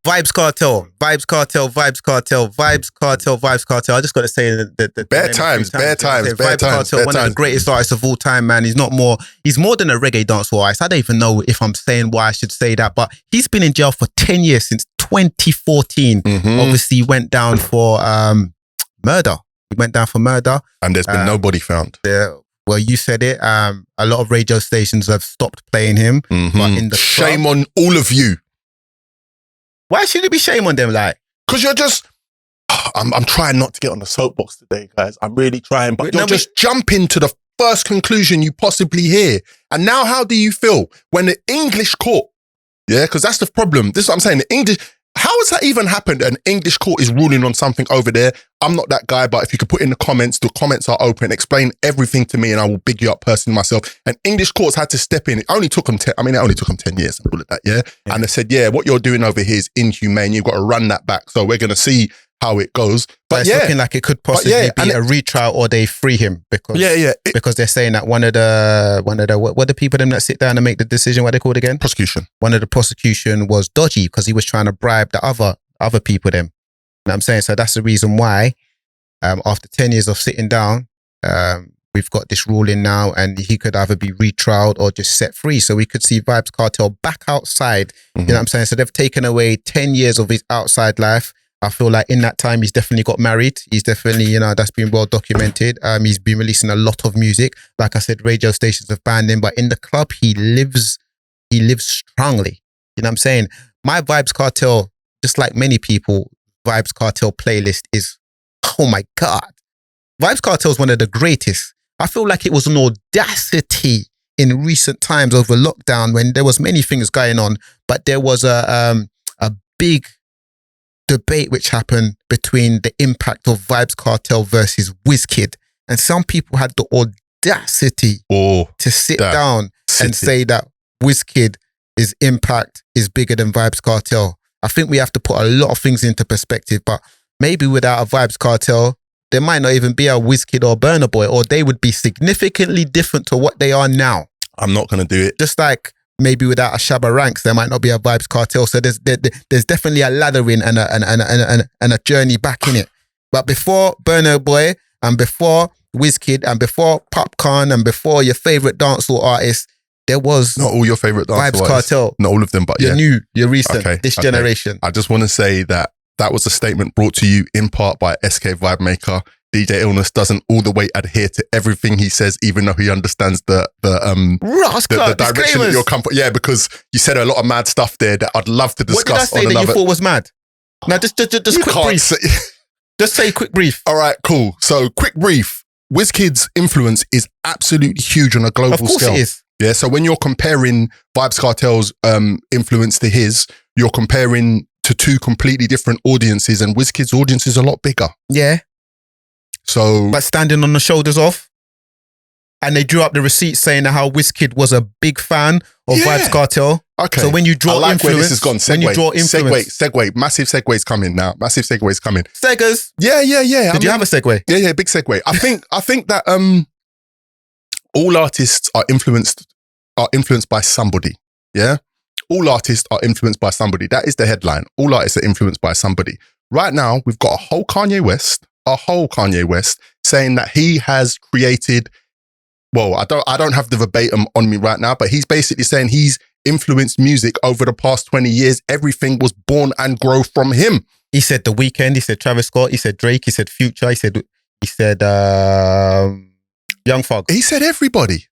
Vibes Cartel. I just got to say that Bare times. Vibes Cartel, one of the greatest artists of all time, man. He's more than a reggae dancehall artist. I don't even know if I'm saying why I should say that, but he's been in jail for 10 years since 2014. Obviously, he went down for murder. And there's been nobody found. Well, you said it. A lot of radio stations have stopped playing him. But in the shame on all of you. Why should it be shame on them? Like, because you're just. I'm trying not to get on the soapbox today, guys. I'm really trying, but you're just jumping to the first conclusion you possibly hear. And now, how do you feel when the English court? Yeah, because that's the problem. This is what I'm saying. The English. How has that even happened? An English court is ruling on something over there. I'm not that guy, but if you could put in the comments are open. Explain everything to me, and I will big you up personally myself. And English courts had to step in. It only took them 10 years and all of that, yeah? And they said, yeah, what you're doing over here is inhumane. You've got to run that back. So we're going to see how it goes. But it's looking like it could possibly be a retrial, or they free him because because they're saying that one of the what the people them that sit down and make the decision, what they called again? Prosecution. One of the prosecution was dodgy because he was trying to bribe the other people them. You know what I'm saying? So that's the reason why after 10 years of sitting down, we've got this ruling now, and he could either be retrialed or just set free. So we could see Vibes Cartel back outside. You know what I'm saying? So they've taken away 10 years of his outside life. I feel like in that time, he's definitely got married. He's definitely, that's been well documented. He's been releasing a lot of music. Like I said, radio stations have banned him, but in the club, he lives strongly. You know what I'm saying? My Vibes Cartel, just like many people, Vibes Cartel playlist is, oh my God. Vibes Cartel is one of the greatest. I feel like it was an audacity in recent times over lockdown when there was many things going on, but there was a big debate which happened between the impact of Vibes Cartel versus Wizkid. And some people had the audacity to sit down and say that Wizkid's impact is bigger than Vibes Cartel. I think we have to put a lot of things into perspective, but maybe without a Vibes Cartel, there might not even be a Wizkid or Burna Boy, or they would be significantly different to what they are now. I'm not going to do it. Just like maybe without a Shabba Ranks, there might not be a Vibes Cartel. So there's definitely a laddering and a journey back in it. But before Burna Boy and before Wizkid and before Popcorn and before your favorite dancehall artists, there was not all your favorite dancehall Vibes Cartel. Not all of them, but you're new, you're recent, this generation. I just want to say that was a statement brought to you in part by SK Vibemaker. DJ Illness doesn't all the way adhere to everything he says, even though he understands the direction that you're coming. Yeah, because you said a lot of mad stuff there that I'd love to discuss. What did I say that you thought was mad? Now, just quick brief. Just say quick brief. All right, cool. So, quick brief. Wizkid's influence is absolutely huge on a global scale. Of course it is. Yeah, so when you're comparing Vibes Cartel's influence to his, you're comparing to two completely different audiences, and Wizkid's audience is a lot bigger. Yeah. So, but standing on the shoulders of, and they drew up the receipts saying how Wizkid was a big fan of Vibes Cartel. Okay. So when you draw influence, where this has gone. When you draw influence, segue, massive segues coming now. Massive segues coming. Seggers. Yeah. Did you have a segue? Yeah, big segue. I think that all artists are influenced by somebody. Yeah. All artists are influenced by somebody. That is the headline. All artists are influenced by somebody. Right now, we've got a whole Kanye West saying that he has created, well, I don't have the verbatim on me right now, but he's basically saying he's influenced music over the past 20 years. Everything was born and grow from him. He said The Weeknd, he said Travis Scott, he said Drake, he said Future, he said Young Thug. He said everybody.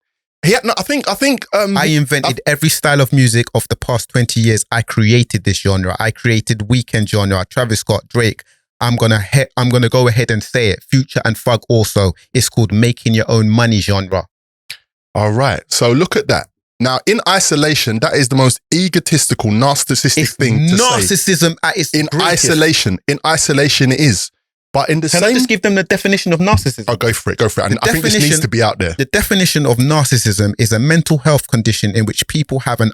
I invented every style of music of the past 20 years. I created this genre. I created Weeknd genre, Travis Scott, Drake. I'm gonna go ahead and say it. Future and Thug also. It's called making your own money genre. All right. So look at that. Now, in isolation, that is the most egotistical, narcissistic thing to say. Narcissism at its greatest. In isolation, it is. But in the Can I just give them the definition of narcissism? Oh, go for it. I think this needs to be out there. The definition of narcissism is a mental health condition in which people have an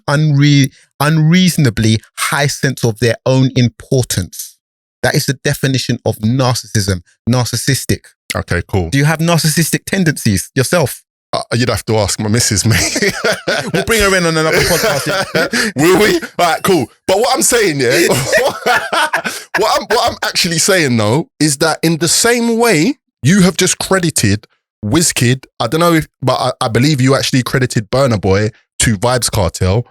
unreasonably high sense of their own importance. That is the definition of narcissism. Narcissistic. Okay, cool. Do you have narcissistic tendencies yourself? You'd have to ask my missus, mate. We'll bring her in on another podcast. Will we? All right, cool. But what I'm saying, yeah, what I'm actually saying though, is that in the same way you have just credited Wizkid, I don't know if, but I believe you actually credited Burna Boy to Vybz Kartel,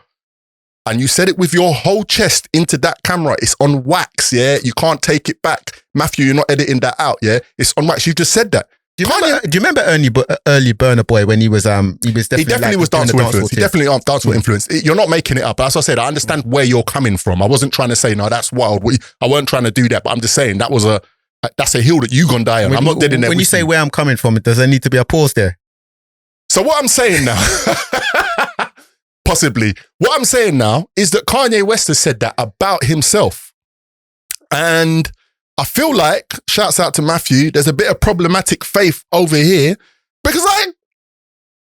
and you said it with your whole chest into that camera. It's on wax, yeah? You can't take it back. Matthew, you're not editing that out, yeah? It's on wax. You just said that. Do you remember early Burna Boy when he was definitely was dancehall influence. He definitely dancehall influence. You're not making it up. As I said, I understand where you're coming from. I wasn't trying to say, no, that's wild. I weren't trying to do that, but I'm just saying that's a hill that you gonna die on. I'm not dead in there. When you say where I'm coming from, does there need to be a pause there? So what I'm saying now, possibly, what I'm saying now is that Kanye West has said that about himself. And I feel like, shouts out to Matthew, there's a bit of problematic faith over here because I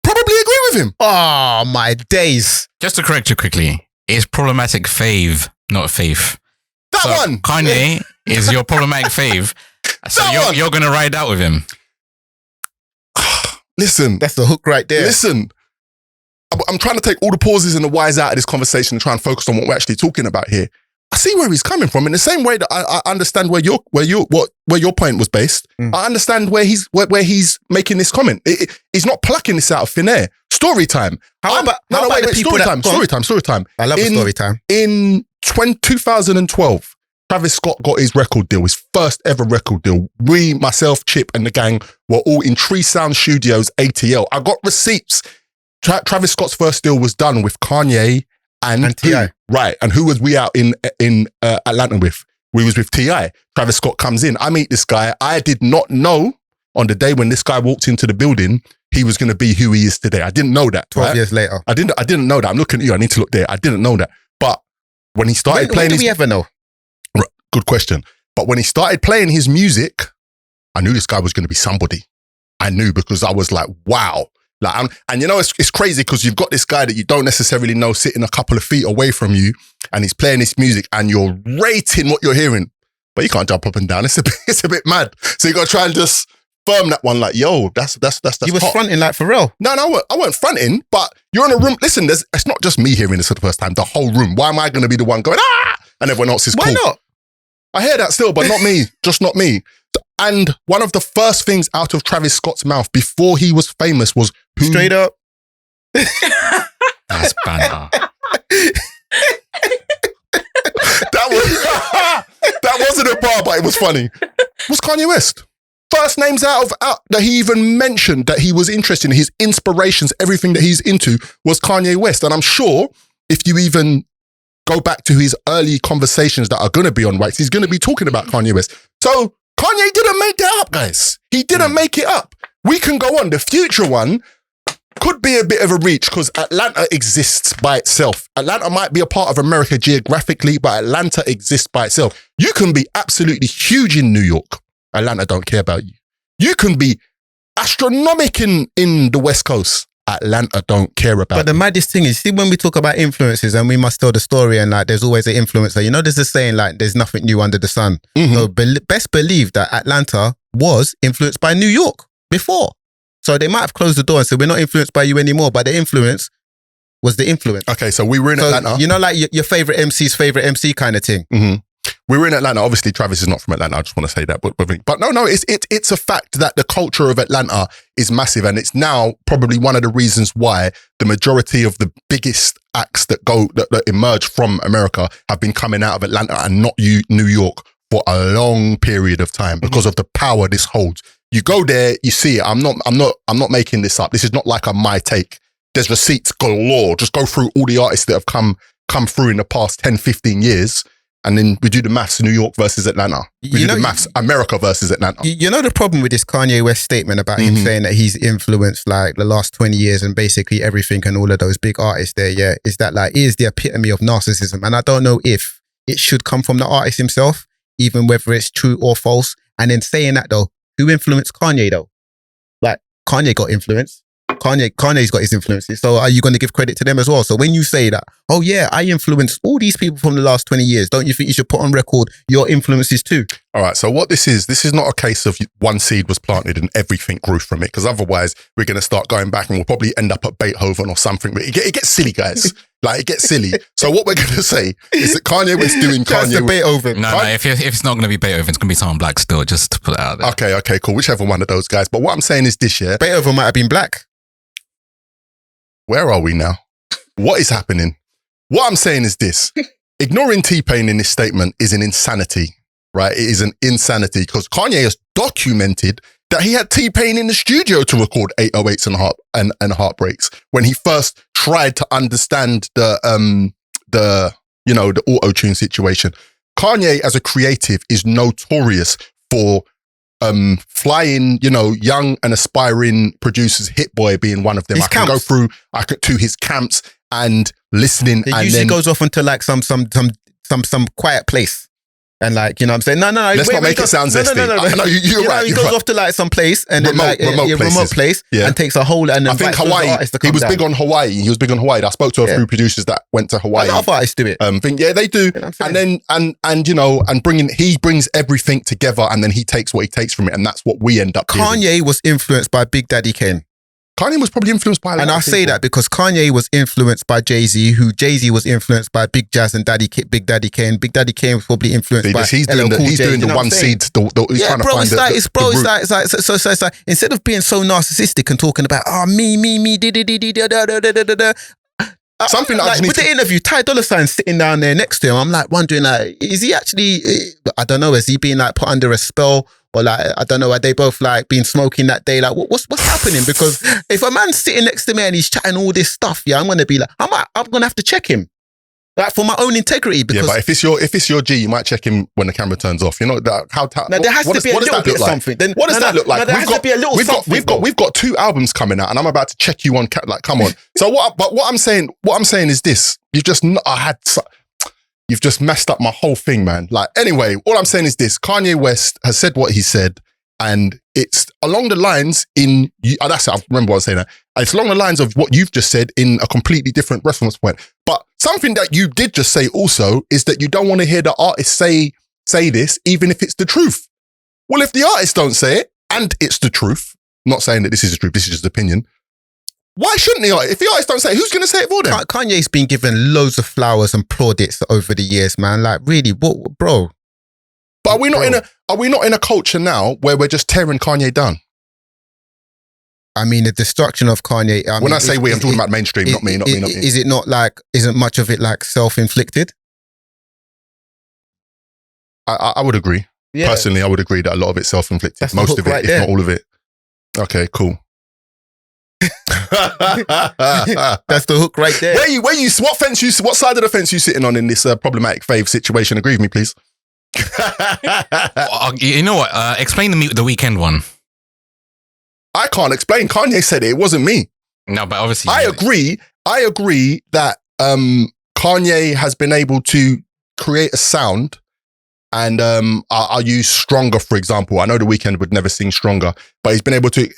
probably agree with him. Oh, my days. Just to correct you quickly, it's problematic fave, not faith. That one. Kanye is your problematic fave. So you're going to ride out with him. Listen. That's the hook right there. Listen. I'm trying to take all the pauses and the whys out of this conversation and try and focus on what we're actually talking about here. I see where he's coming from in the same way that I understand where your point was based. I understand where he's making this comment. He's not plucking this out of thin air. Story time. Story time. I love a story time. In 2012, Travis Scott got his record deal, his first ever record deal. We, myself, Chip, and the gang were all in Tree Sound Studios, ATL. I got receipts. Travis Scott's first deal was done with Kanye and T.I. Right. And who was we out in Atlanta with? We was with T.I. Travis Scott comes in. I meet this guy. I did not know on the day when this guy walked into the building, he was going to be who he is today. I didn't know that. 12 years later. I didn't know that. I'm looking at you. I need to look there. I didn't know that. But when he started playing... When did we ever know? Good question. But when he started playing his music, I knew this guy was going to be somebody. I knew because I was like, wow. Like, and you know, it's crazy because you've got this guy that you don't necessarily know sitting a couple of feet away from you and he's playing this music and you're rating what you're hearing, but you can't jump up and down. It's a bit mad. So you got to try and just firm that one like, yo, that's You was hot. fronting like for real. No, I weren't fronting, but you're in a room. Listen, it's not just me hearing this for the first time, the whole room. Why am I going to be the one going, ah? And everyone else is cool. Why not? I hear that still, but not me, just not me. And one of the first things out of Travis Scott's mouth before he was famous was, straight up. That's banter. That wasn't a bar, but it was funny. Was Kanye West. First names out that he even mentioned that he was interested in, his inspirations, everything that he's into was Kanye West. And I'm sure if you even go back to his early conversations that are going to be on Wax, he's going to be talking about Kanye West. So Kanye didn't make that up, guys. He didn't make it up. We can go on. The future one could be a bit of a reach because Atlanta exists by itself. Atlanta might be a part of America geographically, but Atlanta exists by itself. You can be absolutely huge in New York. Atlanta don't care about you. You can be astronomical in the West Coast. Atlanta don't care about you. But the maddest thing is, see, when we talk about influences and we must tell the story and like there's always an influencer, you know, there's a saying like there's nothing new under the sun. Mm-hmm. So best believe that Atlanta was influenced by New York before. So they might have closed the door and said, we're not influenced by you anymore, but the influence was the influence. Okay, so we were in Atlanta. You know, like your favorite MC's favorite MC kind of thing. Mm-hmm. We were in Atlanta. Obviously, Travis is not from Atlanta. I just want to say that. But no, it's a fact that the culture of Atlanta is massive. And it's now probably one of the reasons why the majority of the biggest acts that emerge from America have been coming out of Atlanta and not New York for a long period of time because of the power this holds. You go there, you see it. I'm not making this up. This is not like my take. There's receipts galore. Just go through all the artists that have come through in the past 10, 15 years. And then we do the maths, New York versus Atlanta. We do the maths, America versus Atlanta. You know the problem with this Kanye West statement about him saying that he's influenced like the last 20 years and basically everything and all of those big artists there, yeah, is that like, he is the epitome of narcissism. And I don't know if it should come from the artist himself, even whether it's true or false. And then saying that though, who influenced Kanye though? Like, Kanye got influence. Kanye's got his influences. So are you going to give credit to them as well? So when you say that, oh yeah, I influenced all these people from the last 20 years, don't you think you should put on record your influences too? All right. So what this is not a case of one seed was planted and everything grew from it. Because otherwise we're going to start going back and we'll probably end up at Beethoven or something. But it gets silly, guys. Like, it gets silly. So what we're going to say is that Kanye West doing Kanye Beethoven. No, if it's not going to be Beethoven, it's going to be someone black still, just to put it out there. Okay, cool. Whichever one of those guys. But what I'm saying is this, yeah. Beethoven might have been black. Where are we now? What is happening? What I'm saying is this. Ignoring T-Pain in this statement is an insanity, right? It is an insanity because Kanye has documented that he had T-Pain in the studio to record 808s and Heartbreaks when he first tried to understand the auto-tune situation. Kanye as a creative is notorious for flying, young and aspiring producers, Hit Boy being one of them. His I can camps. go through to his camps and listening. It and usually then goes off into like some quiet place. And like, you know what I'm saying? No. Let's not make it sound zesty. No, you're right. He goes off to like some place and then remote place and takes a whole and then I think Hawaii. He was big on Hawaii. I spoke to a few producers that went to Hawaii. A lot of artists do it. They do. You know and then he brings everything together and then he takes what he takes from it and that's what we end up doing. Kanye was influenced by Big Daddy Kane. Kanye was probably influenced by a lot and I of say people. that because Kanye was influenced by Jay-Z, who Jay-Z was influenced by Big Jazz and Big Daddy Kane. Big Daddy Kane was probably influenced by he's LL doing Cool J, the you know one seed. He's trying to find it's like instead of being so narcissistic and talking about me, something that I just with the interview, Ty Dolla $ign sitting down there next to him, I'm like wondering, like, is he actually? I don't know. Is he being like put under a spell, or like I don't know? Are they both like been smoking that day? Like, what's happening? Because if a man's sitting next to me and he's chatting all this stuff, I'm gonna be like, I'm gonna have to check him, like for my own integrity. Because but if it's your G, you might check him when the camera turns off. You know that there has to be a little bit of something. Then what does that look like? There has to be a little something. We've got 2 albums coming out, and I'm about to check you on. Like, come on. So what I'm saying is this: you've just messed up my whole thing, man. Like, anyway, all I'm saying is this: Kanye West has said what he said, and it's along the lines that's it. I remember what I was saying. That it's along the lines of what you've just said in a completely different reference point. But something that you did just say also is that you don't want to hear the artist say this, even if it's the truth. Well, if the artist don't say it and it's the truth, not saying that this is the truth, this is just opinion. Why shouldn't the artist? If the artist don't say it, who's going to say it for them? Kanye's been given loads of flowers and plaudits over the years, man. Like, really, what, bro? But are we not in a culture now where we're just tearing Kanye down? I mean, the destruction of Kanye. When I say we, I'm talking about mainstream, not me. Is it not like? Isn't much of it like self-inflicted? I would agree. Yeah. Personally, I would agree that a lot of it's self-inflicted. That's most of it, right if there. not all of it. Okay, cool. That's the hook right there. What side of the fence you sitting on in this problematic fave situation? Agree with me, please. You know what? Explain the weekend one. I can't explain. Kanye said it wasn't me. No, but obviously I agree that Kanye has been able to create a sound, and I'll use Stronger for example. I know The Weeknd would never sing Stronger, but he's been able to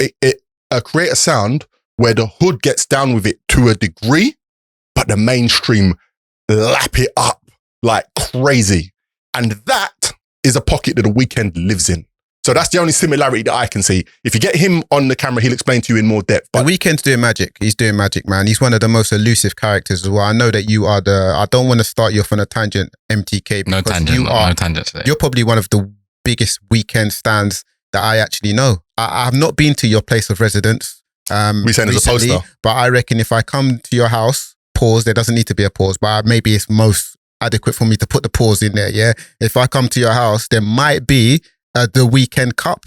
create a sound where the hood gets down with it to a degree, but the mainstream lap it up like crazy. And that is a pocket that The Weeknd lives in. So that's the only similarity that I can see. If you get him on the camera, he'll explain to you in more depth. But The Weeknd's doing magic. He's doing magic, man. He's one of the most elusive characters as well. I know that you are I don't want to start you off on a tangent, MTK. No tangent today. You're probably one of the biggest Weeknd stans that I actually know. I have not been to your place of residence. We saying as a poster. But I reckon if I come to your house, pause, there doesn't need to be a pause, but maybe it's most adequate for me to put the pause in there, yeah? If I come to your house, there might be the Weeknd cup.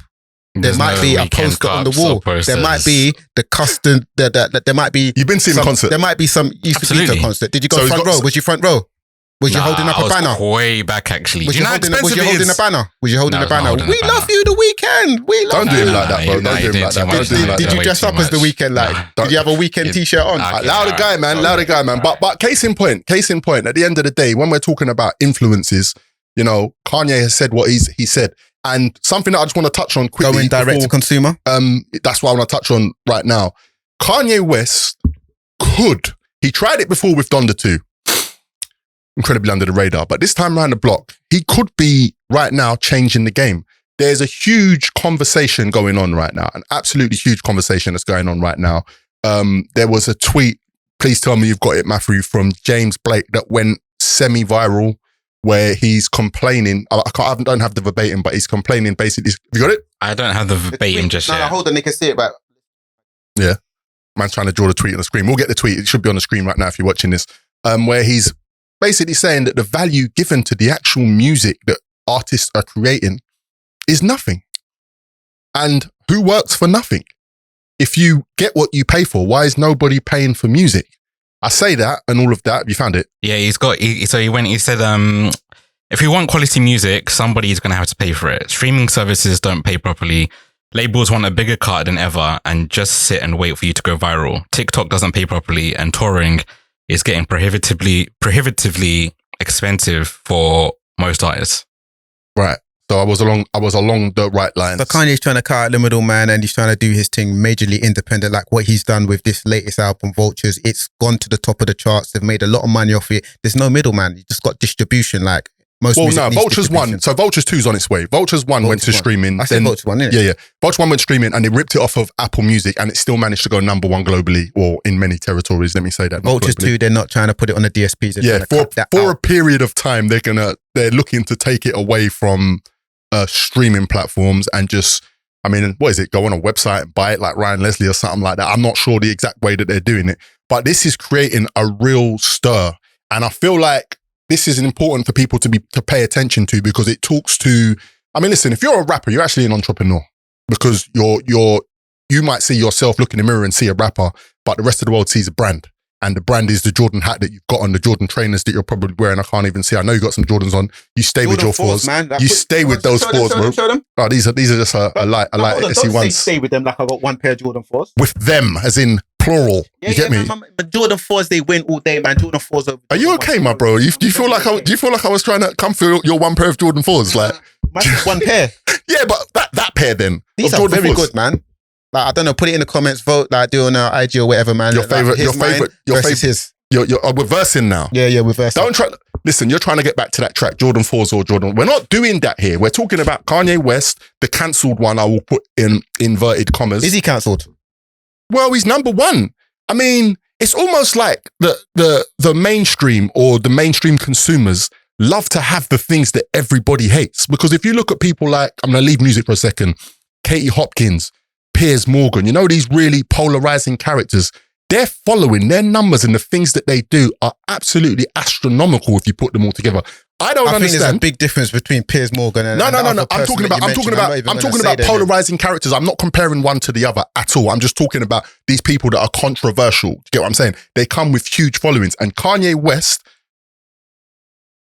There might be a poster on the wall. There might be the custom. There might be. You've been seeing a concert. There might be some. You used to be to a concert. Did you go front row? Was you front row? Was you holding up a banner? Way back, actually. Was you holding a banner? We love you, The Weeknd. We love you. Don't do him like that, bro. Don't do him like that. Did you dress up as The Weeknd? Like, did you have a Weeknd t-shirt on? Louder guy, man. But case in point. At the end of the day, when we're talking about influences, you know, Kanye has said what he said. And something that I just want to touch on quickly. Going direct to consumer. That's what I want to touch on right now. Kanye West he tried it before with Donda 2. Incredibly under the radar. But this time around the block, he could be right now changing the game. There's a huge conversation going on right now, an absolutely huge conversation that's going on right now. There was a tweet, please tell me you've got it, Matthew, from James Blake that went semi-viral where he's complaining. I don't have the verbatim, but he's complaining basically. Have you got it? I don't have the verbatim just yet. No, hold on, they can see it, but... Yeah. Man's trying to draw the tweet on the screen. We'll get the tweet. It should be on the screen right now if you're watching this. Where he's basically saying that the value given to the actual music that artists are creating is nothing. And who works for nothing? If you get what you pay for, why is nobody paying for music? I say that and all of that. Have you found it? Yeah, he said, if you want quality music, somebody's going to have to pay for it. Streaming services don't pay properly. Labels want a bigger cut than ever and just sit and wait for you to go viral. TikTok doesn't pay properly and touring is getting prohibitively expensive for most artists. Right. So I was along the right lines. So Kanye's trying to cut out the middleman and he's trying to do his thing majorly independent, like what he's done with this latest album, Vultures. It's gone to the top of the charts. They've made a lot of money off it. There's no middleman. You just got distribution, like most music needs Vultures 1. So Vultures 2's on its way. Vultures 1 went to streaming. I said Vultures 1, innit? Yeah. Vultures 1 went streaming and they ripped it off of Apple Music and it still managed to go number 1 globally or in many territories, let me say that. Vultures 2, they're not trying to put it on the DSPs. For a period of time, they're looking to take it away from streaming platforms and just, what is it? Go on a website and buy it like Ryan Leslie or something like that. I'm not sure the exact way that they're doing it, but this is creating a real stir. And I feel like this is important for people to pay attention to because it talks to, listen, if you're a rapper, you're actually an entrepreneur because you might see yourself look in the mirror and see a rapper, but the rest of the world sees a brand. And the brand is the Jordan hat that you've got on, the Jordan trainers that you're probably wearing. I can't even see. I know you got some Jordans on. You stay Jordan with your fours. Man. You stay with those fours, bro. Show them. Oh, these are just a light SC ones. Don't stay with them like I got one pair of Jordan 4s. With them, as in plural. You get me? But Jordan 4s, they win all day, man. Jordan 4s over. Are you okay, my bro? Do you feel like I was trying to come for your one pair of Jordan 4s? Like one pair. Yeah, but that pair then. These are Jordan very 4s. good, man. Like, I don't know. Put it in the comments. Vote. Like, do it on our IG or whatever, man. Your favorite. His. We're versing now. Yeah, we're versing. Don't try. Listen, you're trying to get back to that track, Jordan 4s or Jordan. We're not doing that here. We're talking about Kanye West, the cancelled one. I will put in inverted commas. Is he cancelled? Well, he's number 1. It's almost like the mainstream or the mainstream consumers love to have the things that everybody hates. Because if you look at people like, I'm going to leave music for a second, Katie Hopkins, Piers Morgan, these really polarizing characters. Their following, their numbers and the things that they do are absolutely astronomical if you put them all together. I think there's a big difference between Piers Morgan and No. I'm talking about polarizing characters. I'm not comparing one to the other at all. I'm just talking about these people that are controversial. Do you get what I'm saying? They come with huge followings. And Kanye West,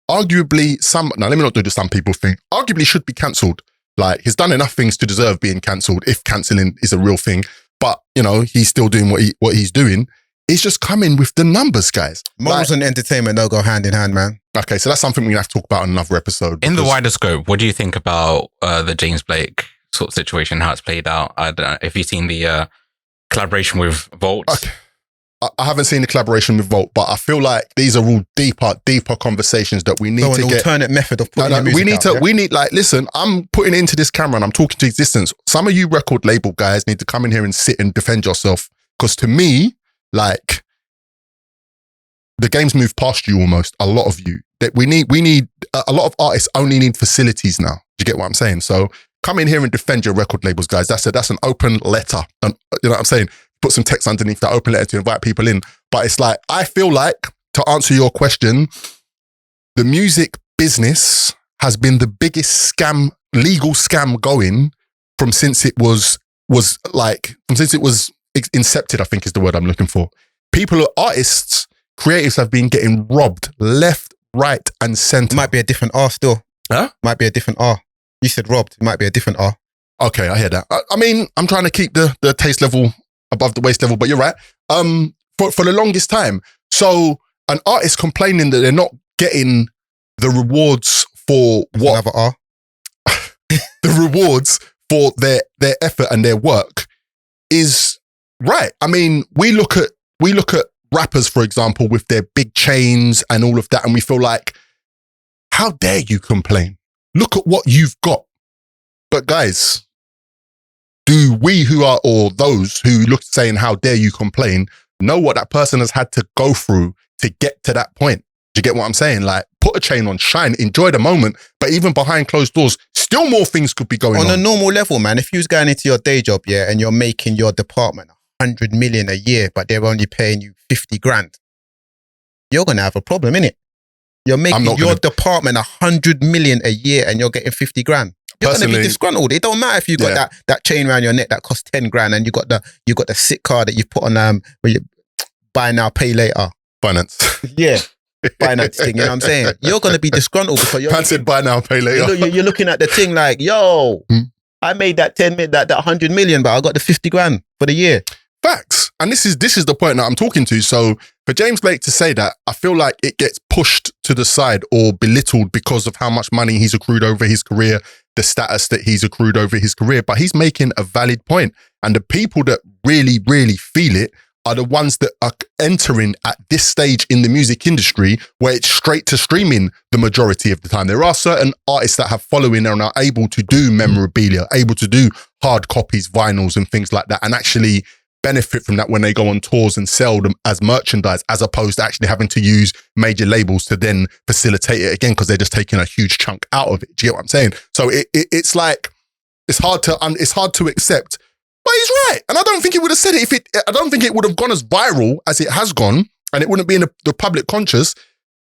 arguably let me not do the some people thing. Arguably should be cancelled. Like, he's done enough things to deserve being cancelled if cancelling is a real thing. But, he's still doing what he's doing. He's just coming with the numbers, guys. Morals and entertainment don't go hand in hand, man. Okay, so that's something we're going to have to talk about on another episode. In the wider scope, what do you think about the James Blake sort of situation, how it's played out? I don't know if you've seen the collaboration with Volt. Okay. I haven't seen the collaboration with Volt, but I feel like these are all deeper conversations that we need to get. Alternate method of putting the music out, we need, listen, I'm putting it into this camera and I'm talking to existence. Some of you record label guys need to come in here and sit and defend yourself. Because to me, like, the game's moved past you almost, a lot of you. That we need, a lot of artists only need facilities now. Do you get what I'm saying? So come in here and defend your record labels, guys. That's an open letter. And, you know what I'm saying? Put some text underneath that open letter to invite people in. But it's like, I feel like, to answer your question, the music business has been the biggest scam, legal scam going since it was incepted, I think is the word I'm looking for. Artists, creatives have been getting robbed left, right and center. Might be a different R still. Huh? Might be a different R. You said robbed. It might be a different R. Okay, I hear that. I'm trying to keep the taste level above the waist level, but you're right. For the longest time. So an artist complaining that they're not getting the rewards for what? Another R. The rewards for their effort and their work is Right. I mean, we look at rappers, for example, with their big chains and all of that, and we feel like, how dare you complain? Look at what you've got. But guys, do we or those who look saying, how dare you complain, know what that person has had to go through to get to that point? Do you get what I'm saying? Like, put a chain on, shine, enjoy the moment, but even behind closed doors, still more things could be going on. On a normal level, man, if you was going into your day job, yeah, and you're making your department 100 million a year, but they're only paying you 50 grand, you're going to have a problem, innit? You're making your department 100 million a year and you're getting 50 grand. You're going to be disgruntled. It don't matter if you got that chain around your neck that costs 10 grand and you got the sick card that you put on where you buy now, pay later. Finance. Yeah. Finance thing, you know what I'm saying? You're going to be disgruntled because you're said buy now, pay later. You're looking at the thing like, yo, I made that 10 million, that 100 million, but I got the 50 grand for the year. Facts. And this is the point that I'm talking to. So for James Blake to say that, I feel like it gets pushed to the side or belittled because of how much money he's accrued over his career, the status that he's accrued over his career. But he's making a valid point. And the people that really, really feel it are the ones that are entering at this stage in the music industry where it's straight to streaming the majority of the time. There are certain artists that have following and are able to do memorabilia, able to do hard copies, vinyls and things like that, and actually benefit from that when they go on tours and sell them as merchandise, as opposed to actually having to use major labels to then facilitate it again because they're just taking a huge chunk out of it. Do you get what I'm saying? So it's like, it's hard to accept. But he's right. And I don't think he would have said it I don't think it would have gone as viral as it has gone, and it wouldn't be in the public conscious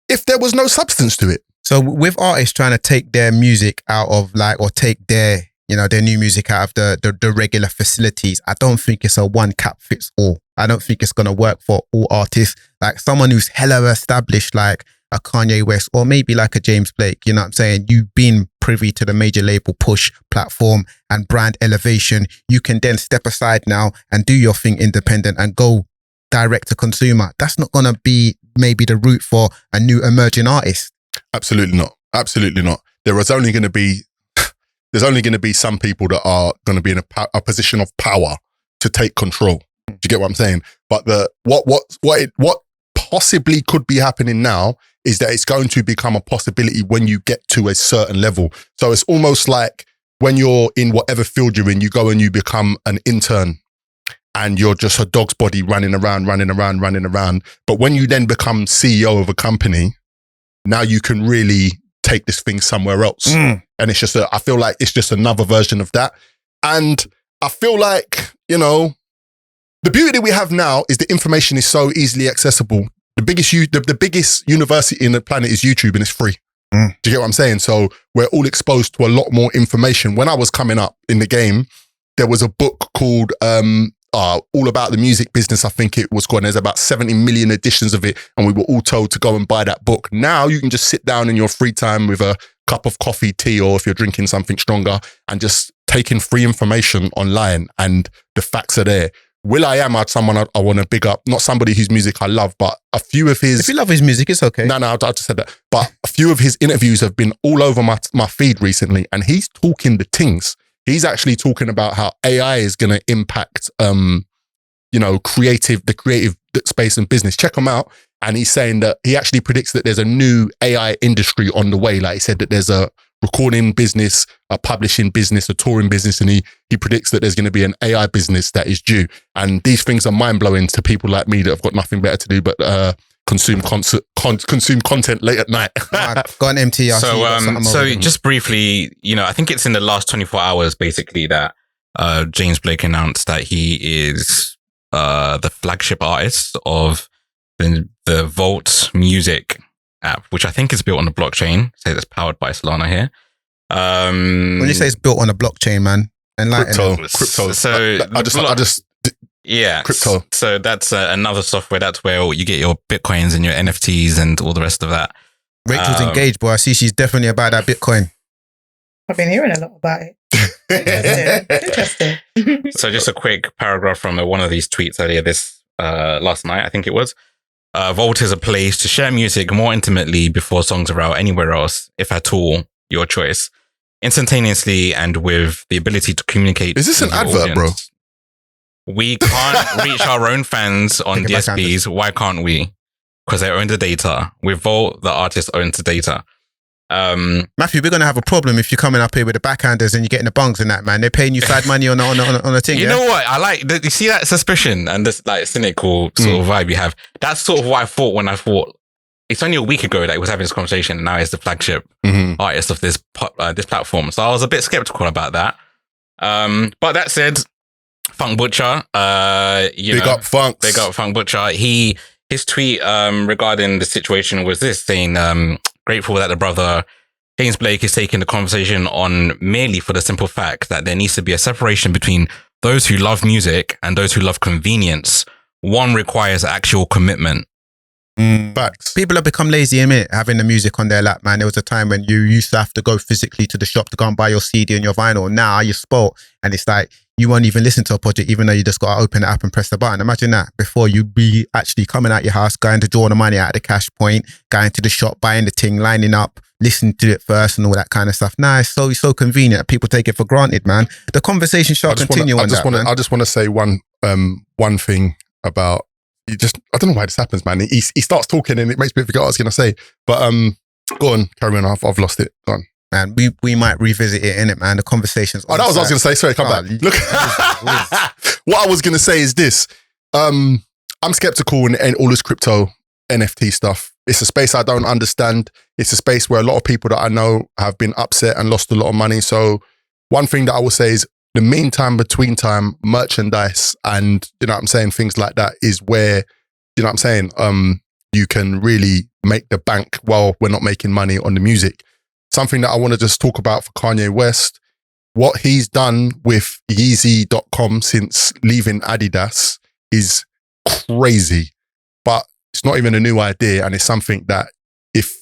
if there was no substance to it. So with artists trying to take their music out of or take their new music out of the regular facilities, I don't think it's a one cap fits all. I don't think it's going to work for all artists. Like someone who's hella established, like a Kanye West or maybe like a James Blake, you know what I'm saying? You've been privy to the major label push, platform and brand elevation. You can then step aside now and do your thing independent and go direct to consumer. That's not going to be maybe the route for a new emerging artist. Absolutely not. Absolutely not. There's only going to be some people that are going to be in a position of power to take control. Do you get what I'm saying? But what possibly could be happening now is that it's going to become a possibility when you get to a certain level. So it's almost like when you're in whatever field you're in, you go and you become an intern and you're just a dog's body running around. But when you then become CEO of a company, now you can really take this thing somewhere else. And it's just, I feel like it's just another version of that. And I feel like, the beauty that we have now is the information is so easily accessible. The biggest university in the planet is YouTube and it's free. Do you get what I'm saying? So we're all exposed to a lot more information. When I was coming up in the game, there was a book called All About the Music Business, I think it was called. And there's about 70 million editions of it. And we were all told to go and buy that book. Now you can just sit down in your free time with a cup of coffee, tea, or if you're drinking something stronger and just taking free information online and the facts are there. will.i.am, someone I want to big up, not somebody whose music I love, but a few of his... If you love his music, it's okay. No, I just said that. But a few of his interviews have been all over my feed recently, and he's talking the things. He's actually talking about how AI is going to impact, the creative space and business. Check him out. And he's saying that he actually predicts that there's a new AI industry on the way. Like he said that there's a recording business, a publishing business, a touring business, and he predicts that there's going to be an AI business that is due. And these things are mind-blowing to people like me that have got nothing better to do but consume content late at night. Go on, MT. So just briefly, I think it's in the last 24 hours, basically, that James Blake announced that he is the flagship artist of the Vault Music app, which I think is built on the blockchain. Say it's powered by Solana here. When you say it's built on a blockchain, man, crypto. So crypto. So that's another software. That's where you get your Bitcoins and your NFTs and all the rest of that. Rachel's engaged, boy. I see she's definitely about that Bitcoin. I've been hearing a lot about it. Interesting. So just a quick paragraph from one of these tweets earlier last night, I think it was. Vault is a place to share music more intimately before songs are out anywhere else, if at all, your choice, instantaneously and with the ability to communicate. Is this an advert, audience. bro? We can't reach our own fans on Take it back, DSPs. Why can't we? Because they own the data. With Volt, the artist owns the data. Matthew, we're gonna have a problem if you're coming up here with the backhanders and you're getting the bungs and that, man. They're paying you side money on a thing. You know what? I like. You see that suspicion and this like cynical sort of vibe you have. That's sort of what I thought when I thought it's only a week ago that he was having this conversation, and now he's the flagship artist of this platform. So I was a bit skeptical about that. But that said, Funk Butcher, Big up Funk Butcher. His tweet regarding the situation was this, saying grateful that the brother James Blake is taking the conversation on merely for the simple fact that there needs to be a separation between those who love music and those who love convenience. One requires actual commitment. Facts. People have become lazy, innit? Having the music on their lap, man. There was a time when you used to have to go physically to the shop to go and buy your CD and your vinyl. Now you're spoilt, and it's like you won't even listen to a project, even though you just got to open it up and press the button. Imagine that. Before, you'd be actually coming out your house, going to draw the money out of the cash point, going to the shop, buying the thing, lining up, listening to it first and all that kind of stuff. Nah, it's so convenient. People take it for granted, man. The conversation shall continue on that, man. I just want to say one thing about, I don't know why this happens, man. He starts talking and it makes me forget what I was going to say. But go on, carry on. I've lost it. Go on. Man, we might revisit it, innit, man? The conversations. Oh, that was what I was going to say. Sorry, come back. Look, what I was going to say is this. I'm skeptical in all this crypto NFT stuff. It's a space I don't understand. It's a space where a lot of people that I know have been upset and lost a lot of money. So one thing that I will say is the meantime, between time, merchandise and, you know what I'm saying, things like that is where, you know what I'm saying, you can really make the bank while we're not making money on the music. Something that I want to just talk about for Kanye West, what he's done with Yeezy.com since leaving Adidas is crazy, but it's not even a new idea. And it's something that if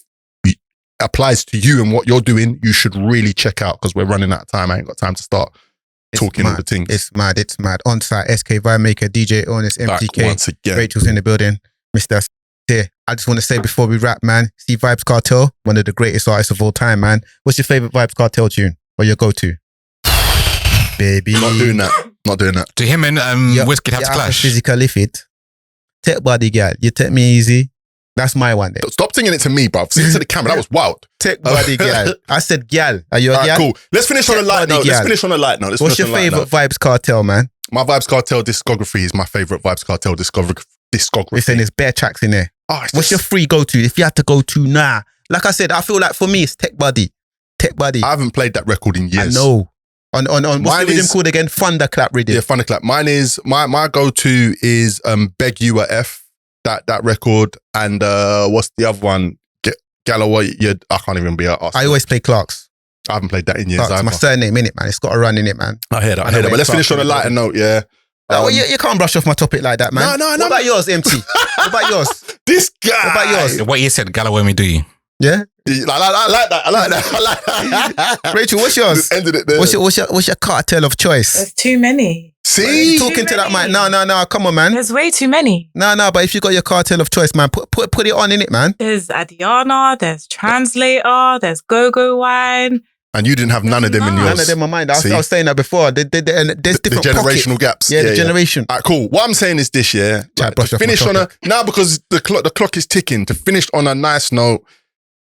it applies to you and what you're doing, you should really check out, because we're running out of time. I ain't got time to start talking all the things. It's mad. ONSITE, SK Vibemaker DJ Illness, MTK. Once again. Rachel's in the building. Mr. Here. I just want to say before we wrap, man, see Vibes Cartel, one of the greatest artists of all time, man. What's your favorite Vibes Cartel tune or your go-to? Baby. Not doing that. Do him and Wizkid have to clash? Physical lift it. Take body, girl. You take me easy. That's my one there. Stop singing it to me, bruv. Sing it to the camera. That was wild. Take body, girl. I said, girl. Are you a girl? Cool. Let's finish on a light note. What's your favorite Vibes Cartel, man? My Vibes Cartel discography is my favorite Vibes Cartel discography. Listen, there's bare tracks in there. Oh, what's your free go-to? If you had to go to, like I said, I feel like for me, it's Tech Buddy. I haven't played that record in years. I know. On what's the rhythm called again? Thunderclap rhythm. Yeah, Thunderclap. Mine is, my go-to is Beg You a F, that record. And what's the other one? Galloway. I can't even be asked. I always play Clark's. I haven't played that in years. It's my surname, innit, man? It's got a run in it, man. I hear that. But let's finish on a lighter note, yeah. You can't brush off my topic like that, man. No. What about yours, MT? What about yours? This guy. What about yours? What you said, Galloway me do you? Yeah? I like that. Rachel, what's yours? Just ended it there. What's your cartel of choice? There's too many. See? Talking to that man. No, come on, man. There's way too many. No, but if you got your cartel of choice, man, put it on in it, man. There's Adiana, there's Translator, there's Go-Go Wine. And you didn't have none of them in yours. None of them in mind. I was saying that before. There's different the generational gaps. Yeah, the generation. All right, cool. What I'm saying is this, yeah. To finish on because the clock is ticking. To finish on a nice note,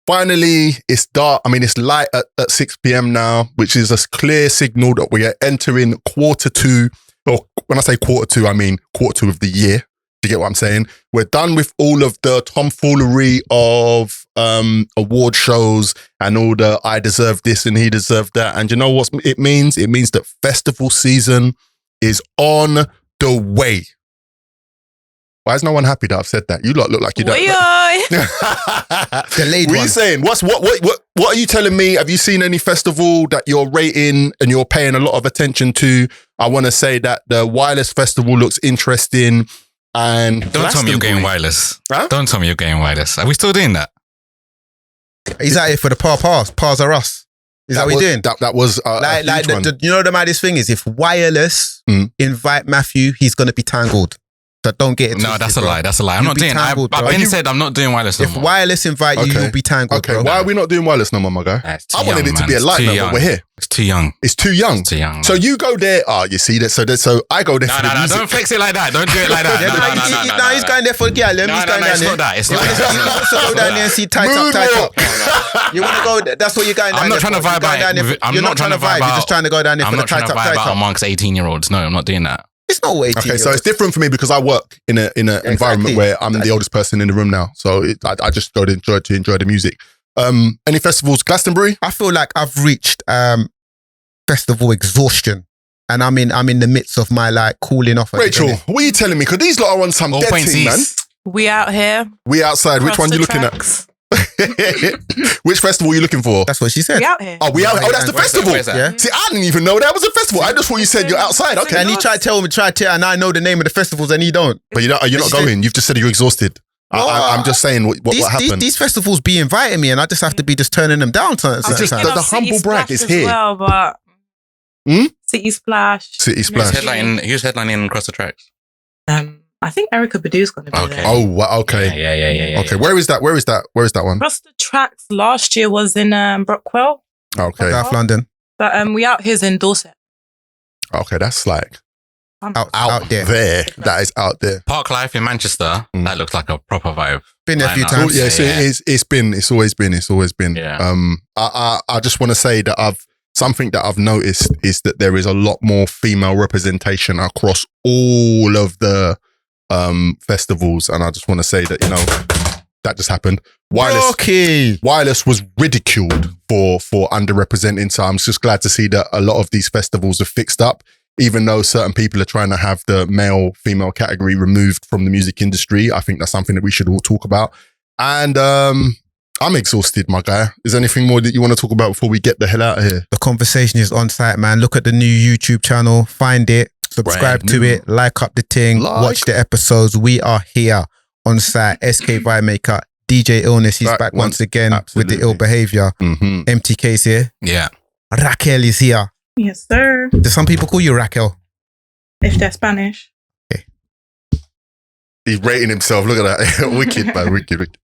finally, it's dark. I mean, it's light at 6 p.m. now, which is a clear signal that we are entering Q2. Or when I say Q2, I mean Q2 of the year. You get what I'm saying? We're done with all of the tomfoolery of award shows and all the I deserve this and he deserved that. And you know what it means? It means that festival season is on the way. Why is no one happy that I've said that? You lot look like you don't. Delayed what are you saying? What are you telling me? Have you seen any festival that you're rating and you're paying a lot of attention to? I want to say that the Wireless Festival looks interesting. And don't tell me you're going wireless. Huh? Don't tell me you're going wireless. Are we still doing that? He's out here for the pars. Pars are us. Is that what we're doing? That was you know the maddest thing is if Wireless invite Matthew, he's gonna be tangled. So don't get it No, twisted, that's a bro. lie. That's a lie. I'm You'll not be doing. tangled, I've bro. been said I'm not doing wireless. No If more. wireless invite you, Okay. you'll be tangled, Okay, bro. why are we not doing wireless no more, my guy? It's too I wanted young, it to man. be a It's light too note, young. but we're here. It's too young. It's too young. It's too young. So you go there. You see that? So I go there for the music. Don't flex it like that. Don't do it like that. No, he's going there for the girl. He's going down It's there. not that. It's You not want that. to go down there and see tight up. You want to go? That's what you're going down I'm not there trying to for. vibe out. You're not trying to vibe. You're just trying to go down there I'm for the not trying tight to up, vibe tight out up. amongst 18-year-olds. No, I'm not doing that. It's not 18. Okay, so it's different for me because I work in an environment where I'm the oldest person in the room now. So I just go to enjoy the music. Any festivals? Glastonbury? I feel like I've reached festival exhaustion, and I'm in the midst of my like cooling off. Rachel, what are you telling me? Because these lot are on some dead thing, man. We out here. We outside. Which one you looking at? Which festival are you looking for? That's what she said. We out here. Oh, we out. Oh, that's the festival. Where's that? Yeah. See, I didn't even know that was a festival. I just thought you said you're outside. Okay, And he tried to tell, and I know the name of the festivals, and he don't. but you're not going. You've just said you're exhausted. I'm just saying what happened. These festivals be inviting me, and I just have to be just turning them down. The humble brag is here. Well, but City Splash. City Splash. Who's headlining Across the Tracks? I think Erica Badu's going to be Okay. there. Oh, okay. Yeah. Okay, where is that? Where is that one? Across the Tracks last year was in Brockwell, Okay. South London, but we out here's in Dorset. Okay, that's like out there. That is out there. Park Life in Manchester. That looks like a proper vibe. Been there a few I know. times. Yeah, so it's always been. Yeah. I just want to say that something that I've noticed is that there is a lot more female representation across all of the festivals, and I just want to say that that just happened. Wireless was ridiculed for underrepresenting, so I'm just glad to see that a lot of these festivals are fixed up, even though certain people are trying to have the male-female category removed from the music industry. I think that's something that we should all talk about. And I'm exhausted, my guy. Is there anything more that you want to talk about before we get the hell out of here? The conversation is on site, man. Look at the new YouTube channel, find it, subscribe to it, like up the thing, watch the episodes. We are here on site. SK Vibemaker DJ Illness. He's back once again with the ill behavior. MTK's here. Yeah. Raquel is here. Yes, sir. Do some people call you Raquel? If they're Spanish. He's rating himself. Look at that. Wicked, man. Wicked.